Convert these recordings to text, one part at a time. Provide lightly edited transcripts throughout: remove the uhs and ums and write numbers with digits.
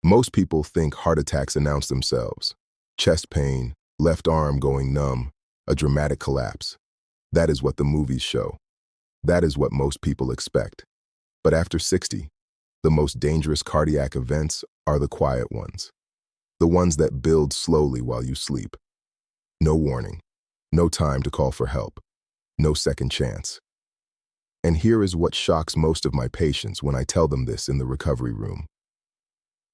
Most people think heart attacks announce themselves. Chest pain, left arm going numb, a dramatic collapse. That is what the movies show. That is what most people expect. But after 60, the most dangerous cardiac events are the quiet ones. The ones that build slowly while you sleep. No warning, no time to call for help, no second chance. And here is what shocks most of my patients when I tell them this in the recovery room.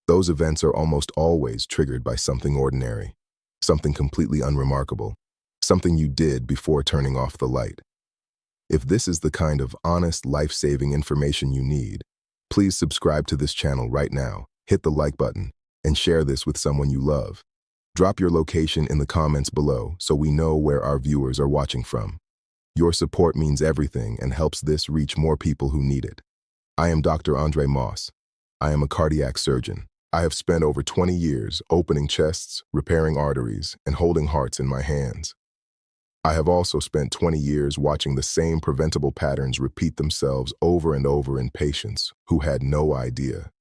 Those events are almost always triggered by something ordinary, something completely unremarkable, something you did before turning off the light. If this is the kind of honest, life-saving information you need, please subscribe to this channel right now, hit the like button, and share this with someone you love. Drop your location in the comments below so we know where our viewers are watching from. Your support means everything and helps this reach more people who need it. I am Dr. Andre Moss. I am a cardiac surgeon. I have spent over 20 years opening chests, repairing arteries, and holding hearts in my hands. I have also spent 20 years watching the same preventable patterns repeat themselves over and over in patients who had no idea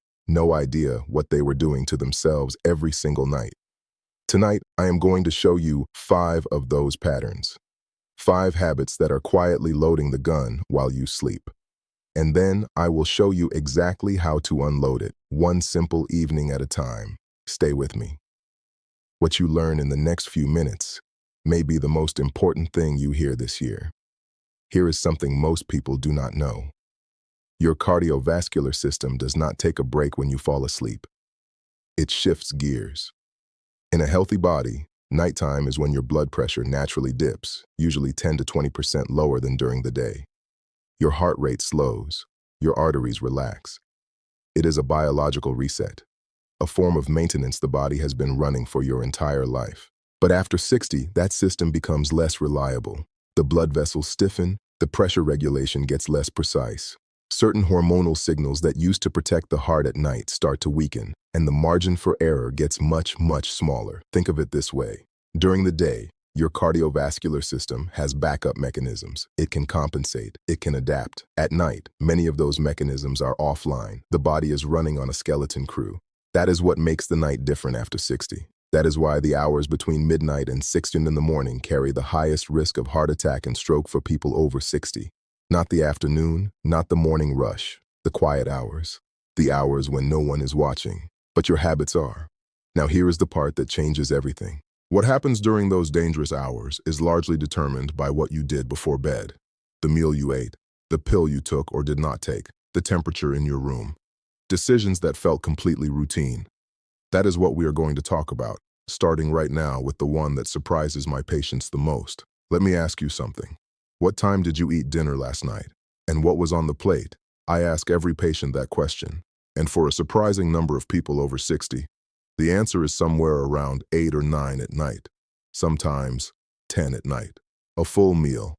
what they were doing to themselves every single night. Tonight, I am going to show you 5 of those patterns. 5 habits that are quietly loading the gun while you sleep. And then I will show you exactly how to unload it, one simple evening at a time. Stay with me. What you learn in the next few minutes may be the most important thing you hear this year. Here is something most people do not know. Your cardiovascular system does not take a break when you fall asleep. It shifts gears. In a healthy body, nighttime is when your blood pressure naturally dips, usually 10 to 20% lower than during the day. Your heart rate slows, your arteries relax. It is a biological reset, a form of maintenance the body has been running for your entire life. But after 60, that system becomes less reliable. The blood vessels stiffen, the pressure regulation gets less precise. Certain hormonal signals that used to protect the heart at night start to weaken, and the margin for error gets much smaller. Think of it this way. During the day, your cardiovascular system has backup mechanisms. It can compensate, it can adapt. At night, many of those mechanisms are offline. The body is running on a skeleton crew. That is what makes the night different after 60. That is why the hours between midnight and 6 in the morning carry the highest risk of heart attack and stroke for people over 60. Not the afternoon, not the morning rush, the quiet hours. The hours when no one is watching, but your habits are. Now here is the part that changes everything. What happens during those dangerous hours is largely determined by what you did before bed. The meal you ate, the pill you took or did not take, the temperature in your room. Decisions that felt completely routine. That is what we are going to talk about, starting right now with the one that surprises my patients the most. Let me ask you something. What time did you eat dinner last night? And what was on the plate? I ask every patient that question, and for a surprising number of people over 60, the answer is somewhere around 8 or 9 at night, sometimes 10 at night. A full meal,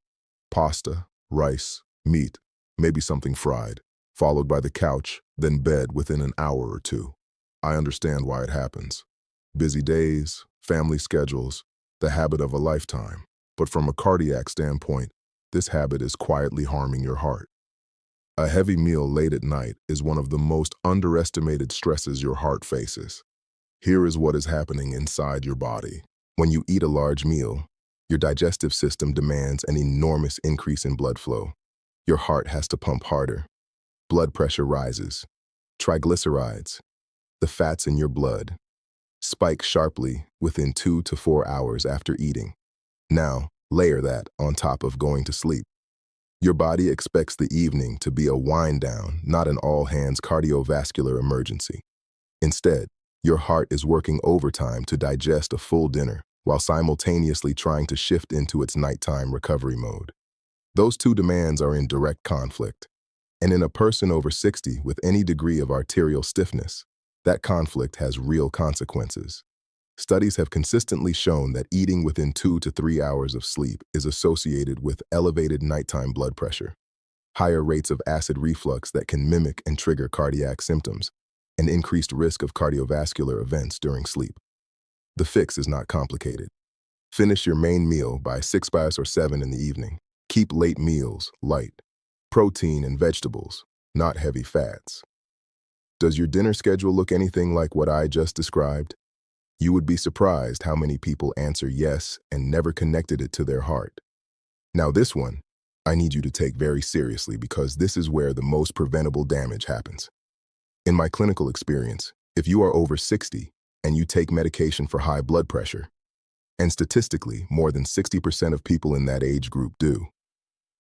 pasta, rice, meat, maybe something fried, followed by the couch, then bed within an hour or two. I understand why it happens. Busy days, family schedules, the habit of a lifetime. But from a cardiac standpoint, this habit is quietly harming your heart. A heavy meal late at night is one of the most underestimated stresses your heart faces. Here is what is happening inside your body. When you eat a large meal, your digestive system demands an enormous increase in blood flow. Your heart has to pump harder. Blood pressure rises. Triglycerides, the fats in your blood, spike sharply within 2 to 4 hours after eating. Now, layer that on top of going to sleep. Your body expects the evening to be a wind down, not an all-hands cardiovascular emergency. Instead, your heart is working overtime to digest a full dinner while simultaneously trying to shift into its nighttime recovery mode. Those two demands are in direct conflict. And in a person over 60 with any degree of arterial stiffness, that conflict has real consequences. Studies have consistently shown that eating within 2 to 3 hours of sleep is associated with elevated nighttime blood pressure, higher rates of acid reflux that can mimic and trigger cardiac symptoms, and increased risk of cardiovascular events during sleep. The fix is not complicated. Finish your main meal by 6 or 7 in the evening. Keep late meals light. Protein and vegetables, not heavy fats. Does your dinner schedule look anything like what I just described? You would be surprised how many people answer yes and never connected it to their heart. Now this one, I need you to take very seriously because this is where the most preventable damage happens. In my clinical experience, if you are over 60 and you take medication for high blood pressure, and statistically, more than 60% of people in that age group do,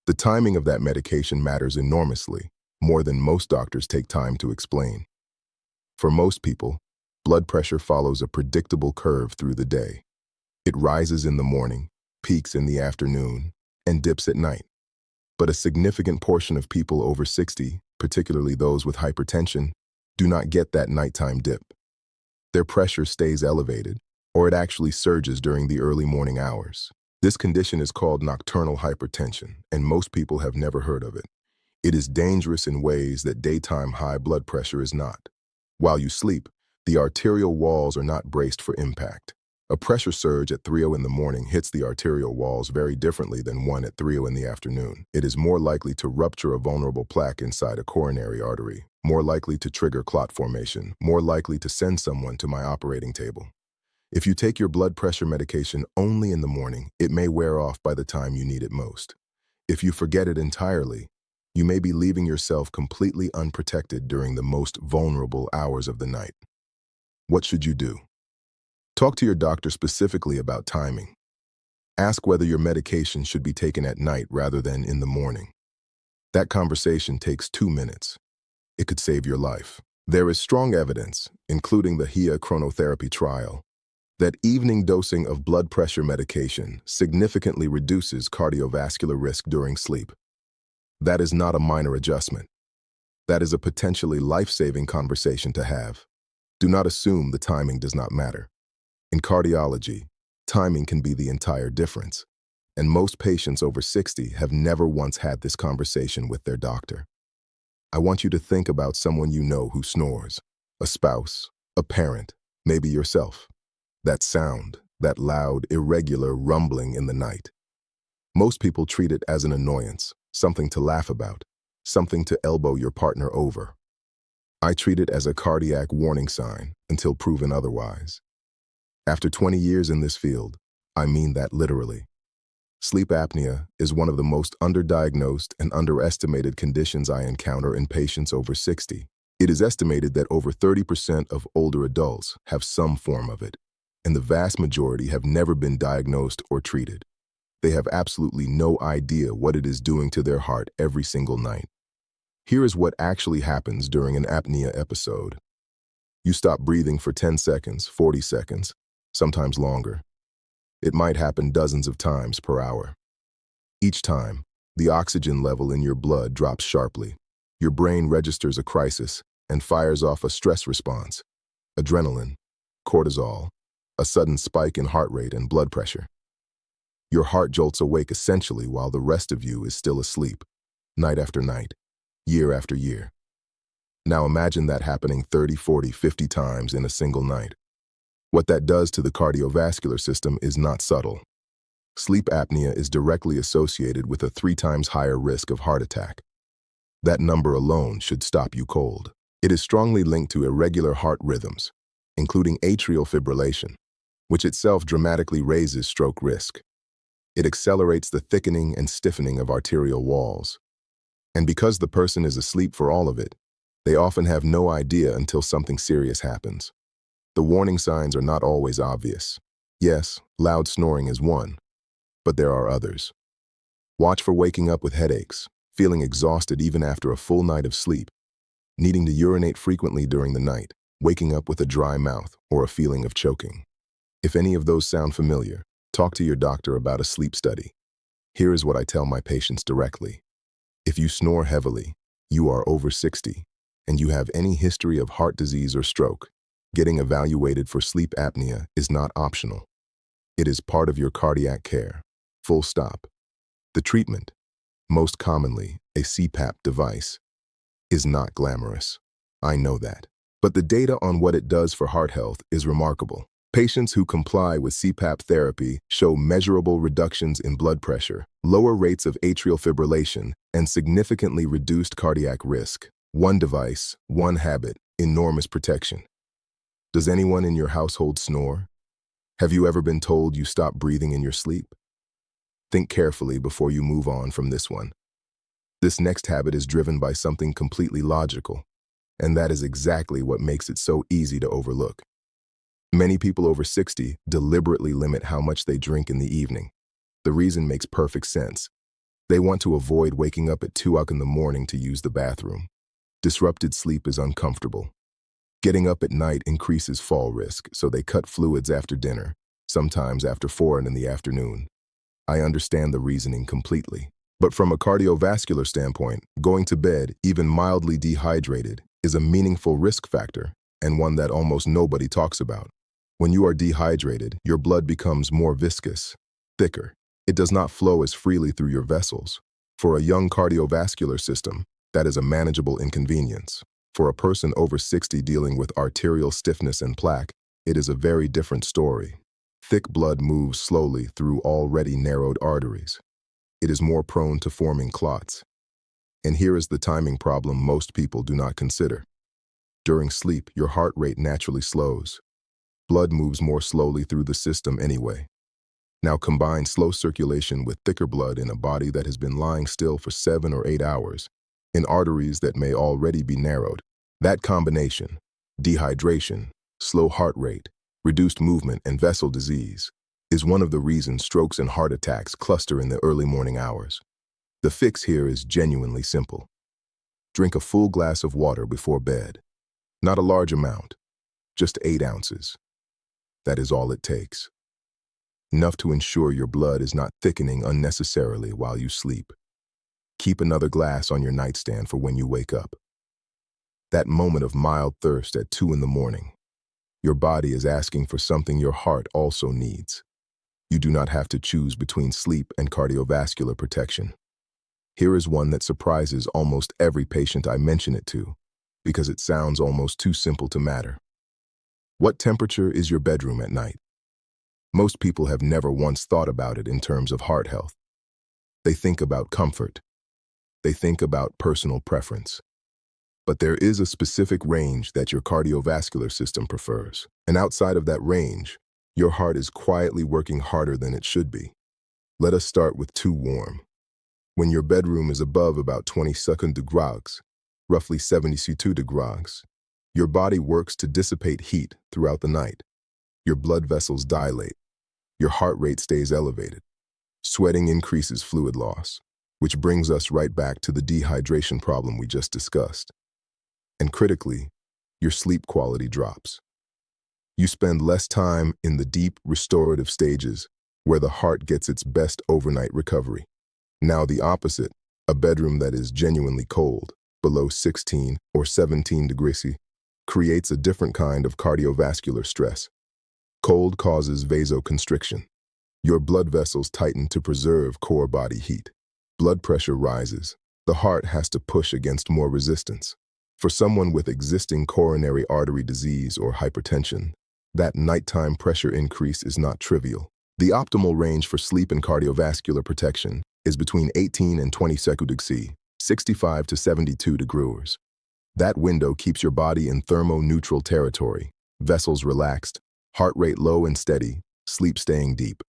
the timing of that medication matters enormously, more than most doctors take time to explain. For most people, blood pressure follows a predictable curve through the day. It rises in the morning, peaks in the afternoon, and dips at night. But a significant portion of people over 60, particularly those with hypertension, do not get that nighttime dip. Their pressure stays elevated, or it actually surges during the early morning hours. This condition is called nocturnal hypertension, and most people have never heard of it. It is dangerous in ways that daytime high blood pressure is not. While you sleep, the arterial walls are not braced for impact. A pressure surge at 3:00 in the morning hits the arterial walls very differently than one at 3:00 in the afternoon. It is more likely to rupture a vulnerable plaque inside a coronary artery, more likely to trigger clot formation, more likely to send someone to my operating table. If you take your blood pressure medication only in the morning, it may wear off by the time you need it most. If you forget it entirely, you may be leaving yourself completely unprotected during the most vulnerable hours of the night. What should you do? Talk to your doctor specifically about timing. Ask whether your medication should be taken at night rather than in the morning. That conversation takes 2 minutes. It could save your life. There is strong evidence, including the HIA chronotherapy trial, that evening dosing of blood pressure medication significantly reduces cardiovascular risk during sleep. That is not a minor adjustment. That is a potentially life-saving conversation to have. Do not assume the timing does not matter. In cardiology, timing can be the entire difference, and most patients over 60 have never once had this conversation with their doctor. I want you to think about someone you know who snores, a spouse, a parent, maybe yourself. That sound, that loud, irregular rumbling in the night. Most people treat it as an annoyance, something to laugh about, something to elbow your partner over. I treat it as a cardiac warning sign until proven otherwise. After 20 years in this field, I mean that literally. Sleep apnea is one of the most underdiagnosed and underestimated conditions I encounter in patients over 60. It is estimated that over 30% of older adults have some form of it, and the vast majority have never been diagnosed or treated. They have absolutely no idea what it is doing to their heart every single night. Here is what actually happens during an apnea episode. You stop breathing for 10 seconds, 40 seconds, sometimes longer. It might happen dozens of times per hour. Each time, the oxygen level in your blood drops sharply. Your brain registers a crisis and fires off a stress response, adrenaline, cortisol, a sudden spike in heart rate and blood pressure. Your heart jolts awake essentially while the rest of you is still asleep, night after night, year after year. Now imagine that happening 30, 40, 50 times in a single night. What that does to the cardiovascular system is not subtle. Sleep apnea is directly associated with a 3 times higher risk of heart attack. That number alone should stop you cold. It is strongly linked to irregular heart rhythms, including atrial fibrillation, which itself dramatically raises stroke risk. It accelerates the thickening and stiffening of arterial walls. And because the person is asleep for all of it, they often have no idea until something serious happens. The warning signs are not always obvious. Yes, loud snoring is one, but there are others. Watch for waking up with headaches, feeling exhausted even after a full night of sleep, needing to urinate frequently during the night, waking up with a dry mouth or a feeling of choking. If any of those sound familiar, talk to your doctor about a sleep study. Here is what I tell my patients directly. If you snore heavily, you are over 60, and you have any history of heart disease or stroke, getting evaluated for sleep apnea is not optional. It is part of your cardiac care. Full stop. The treatment, most commonly a CPAP device, is not glamorous. I know that. But the data on what it does for heart health is remarkable. Patients who comply with CPAP therapy show measurable reductions in blood pressure, lower rates of atrial fibrillation, and significantly reduced cardiac risk. One device, one habit, Enormous protection. Does anyone in your household snore? Have you ever been told you stop breathing in your sleep? Think carefully before you move on from this one. This next habit is driven by something completely logical, and that is exactly what makes it so easy to overlook. Many people over 60 deliberately limit how much they drink in the evening. The reason makes perfect sense. They want to avoid waking up at 2 o'clock in the morning to use the bathroom. Disrupted sleep is uncomfortable. Getting up at night increases fall risk, so they cut fluids after dinner, sometimes after 4 in the afternoon. I understand the reasoning completely. But from a cardiovascular standpoint, going to bed, even mildly dehydrated, is a meaningful risk factor, and one that almost nobody talks about. When you are dehydrated, your blood becomes more viscous, thicker. It does not flow as freely through your vessels. For a young cardiovascular system, that is a manageable inconvenience. For a person over 60 dealing with arterial stiffness and plaque, it is a very different story. Thick blood moves slowly through already narrowed arteries. It is more prone to forming clots. And here is the timing problem most people do not consider. During sleep, your heart rate naturally slows. Blood moves more slowly through the system anyway. Now combine slow circulation with thicker blood in a body that has been lying still for 7 or 8 hours, in arteries that may already be narrowed. That combination, dehydration, slow heart rate, reduced movement, and vessel disease, is one of the reasons strokes and heart attacks cluster in the early morning hours. The fix here is genuinely simple. Drink a full glass of water before bed. Not a large amount, just 8 ounces. That is all it takes. Enough to ensure your blood is not thickening unnecessarily while you sleep. Keep another glass on your nightstand for when you wake up. That moment of mild thirst at 2 in the morning. Your body is asking for something your heart also needs. You do not have to choose between sleep and cardiovascular protection. Here is one that surprises almost every patient I mention it to, because it sounds almost too simple to matter. What temperature is your bedroom at night? Most people have never once thought about it in terms of heart health. They think about comfort. They think about personal preference. But there is a specific range that your cardiovascular system prefers. And outside of that range, your heart is quietly working harder than it should be. Let us start with too warm. When your bedroom is above about 22 degrees, roughly 72 degrees, your body works to dissipate heat throughout the night. Your blood vessels dilate. Your heart rate stays elevated. Sweating increases fluid loss, which brings us right back to the dehydration problem we just discussed. And critically, your sleep quality drops. You spend less time in the deep restorative stages where the heart gets its best overnight recovery. Now the opposite, a bedroom that is genuinely cold, below 16 or 17 degrees C, creates a different kind of cardiovascular stress. Cold causes vasoconstriction. Your blood vessels tighten to preserve core body heat. Blood pressure rises. The heart has to push against more resistance. For someone with existing coronary artery disease or hypertension, that nighttime pressure increase is not trivial. The optimal range for sleep and cardiovascular protection is between 18 and 20 degrees, 65 to 72 degrees. That window keeps your body in thermo-neutral territory, vessels relaxed, heart rate low and steady, sleep staying deep.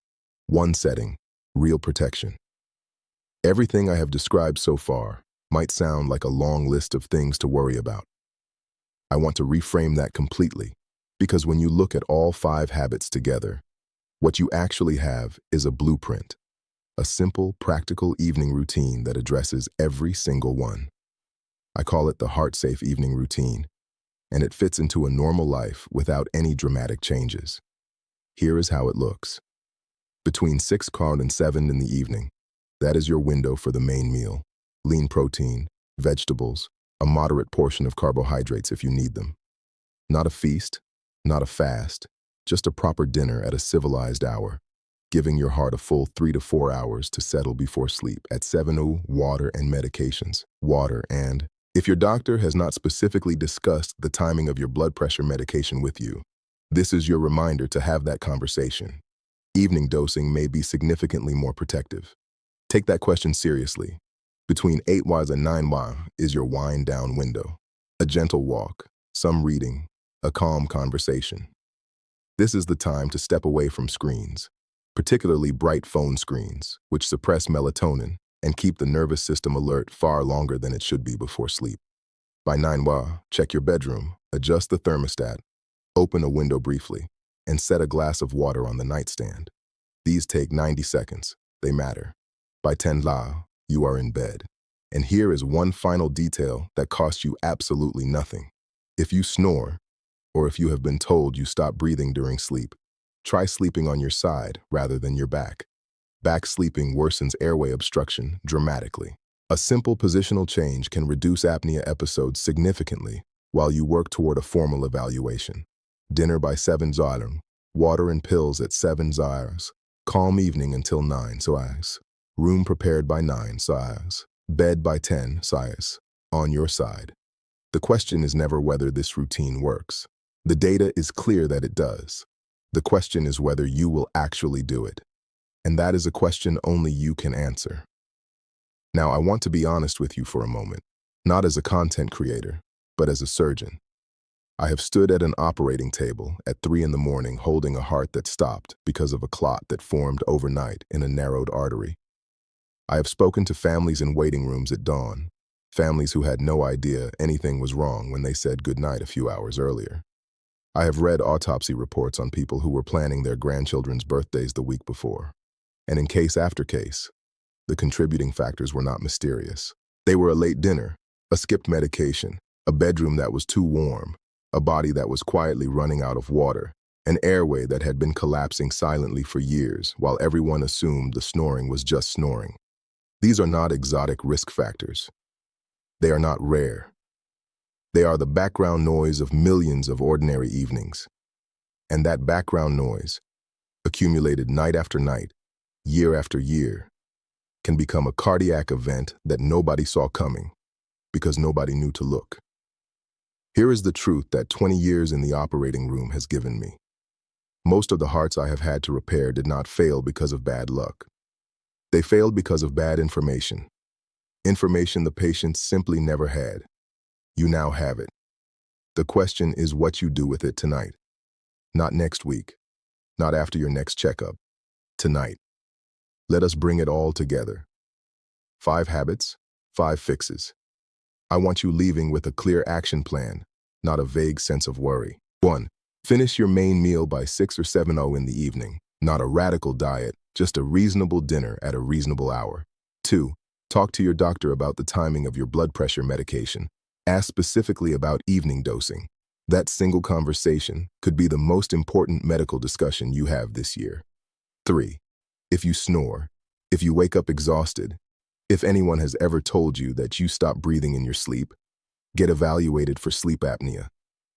One setting, real protection. Everything I have described so far might sound like a long list of things to worry about. I want to reframe that completely, because when you look at all 5 habits together, what you actually have is a blueprint, a simple, practical evening routine that addresses every single one. I call it the heart-safe evening routine, and it fits into a normal life without any dramatic changes. Here is how it looks. Between 6 and 7 in the evening, that is your window for the main meal. Lean protein, vegetables, a moderate portion of carbohydrates if you need them. Not a feast, not a fast, just a proper dinner at a civilized hour, giving your heart a full 3 to 4 hours to settle before sleep. At 7, water and medications. Water and, if your doctor has not specifically discussed the timing of your blood pressure medication with you, this is your reminder to have that conversation. Evening dosing may be significantly more protective. Take that question seriously. Between 8 and 9 is your wind down window. A gentle walk, some reading, a calm conversation. This is the time to step away from screens, particularly bright phone screens, which suppress melatonin and keep the nervous system alert far longer than it should be before sleep. By 9 check your bedroom, adjust the thermostat, open a window briefly, and set a glass of water on the nightstand. These take 90 seconds. They matter. By 10 you are in bed. And here is one final detail that costs you absolutely nothing. If you snore, or if you have been told you stop breathing during sleep, try sleeping on your side rather than your back. Back sleeping worsens airway obstruction dramatically. A simple positional change can reduce apnea episodes significantly while you work toward a formal evaluation. Dinner by 7 hours, water and pills at 7 hours, calm evening until 9 hours, room prepared by 9 hours, bed by 10 hours, on your side. The question is never whether this routine works. The data is clear that it does. The question is whether you will actually do it. And that is a question only you can answer. Now, I want to be honest with you for a moment, not as a content creator, but as a surgeon. I have stood at an operating table at 3 in the morning holding a heart that stopped because of a clot that formed overnight in a narrowed artery. I have spoken to families in waiting rooms at dawn, families who had no idea anything was wrong when they said goodnight a few hours earlier. I have read autopsy reports on people who were planning their grandchildren's birthdays the week before. And in case after case, the contributing factors were not mysterious. They were a late dinner, a skipped medication, a bedroom that was too warm, a body that was quietly running out of water, an airway that had been collapsing silently for years while everyone assumed the snoring was just snoring. These are not exotic risk factors. They are not rare. They are the background noise of millions of ordinary evenings. And that background noise, accumulated night after night, year after year, can become a cardiac event that nobody saw coming because nobody knew to look. Here is the truth that 20 years in the operating room has given me. Most of the hearts I have had to repair did not fail because of bad luck. They failed because of bad information. Information the patient simply never had. You now have it. The question is what you do with it tonight. Not next week. Not after your next checkup. Tonight. Let us bring it all together. 5 habits, 5 fixes. I want you leaving with a clear action plan, not a vague sense of worry. 1. Finish your main meal by 6 or 7 in the evening. Not a radical diet, just a reasonable dinner at a reasonable hour. 2. Talk to your doctor about the timing of your blood pressure medication. Ask specifically about evening dosing. That single conversation could be the most important medical discussion you have this year. 3. If you snore, if you wake up exhausted, if anyone has ever told you that you stop breathing in your sleep, get evaluated for sleep apnea.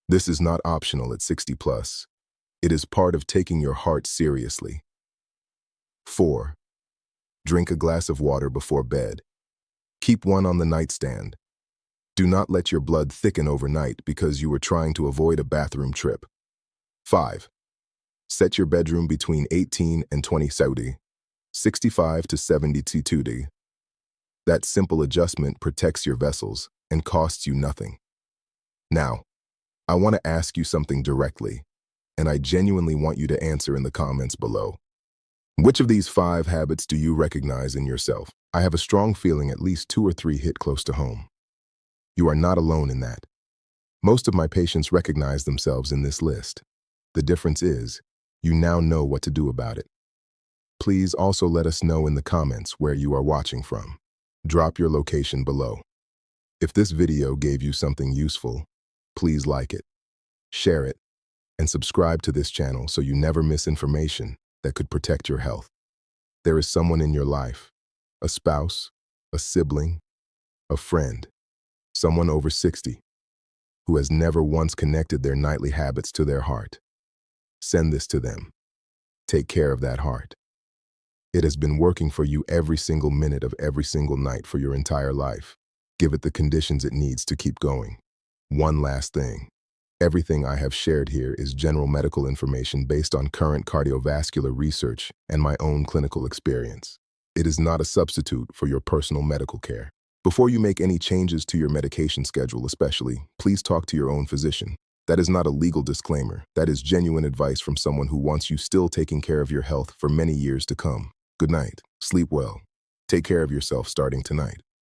This is not optional at 60 plus. It is part of taking your heart seriously. 4. Drink a glass of water before bed. Keep one on the nightstand. Do not let your blood thicken overnight because you were trying to avoid a bathroom trip. 5. Set your bedroom between 18 and 20 Saudi, 65 to 72 Tudi. That simple adjustment protects your vessels and costs you nothing. Now, I want to ask you something directly, and I genuinely want you to answer in the comments below. Which of these 5 habits do you recognize in yourself? I have a strong feeling at least 2 or 3 hit close to home. You are not alone in that. Most of my patients recognize themselves in this list. The difference is, you now know what to do about it. Please also let us know in the comments where you are watching from. Drop your location below. If this video gave you something useful, please like it, share it, and subscribe to this channel so you never miss information that could protect your health. There is someone in your life, a spouse, a sibling, a friend, someone over 60, who has never once connected their nightly habits to their heart. Send this to them. Take care of that heart. It has been working for you every single minute of every single night for your entire life. Give it the conditions it needs to keep going. One last thing. Everything I have shared here is general medical information based on current cardiovascular research and my own clinical experience. It is not a substitute for your personal medical care. Before you make any changes to your medication schedule especially, please talk to your own physician. That is not a legal disclaimer. That is genuine advice from someone who wants you still taking care of your health for many years to come. Good night. Sleep well. Take care of yourself starting tonight.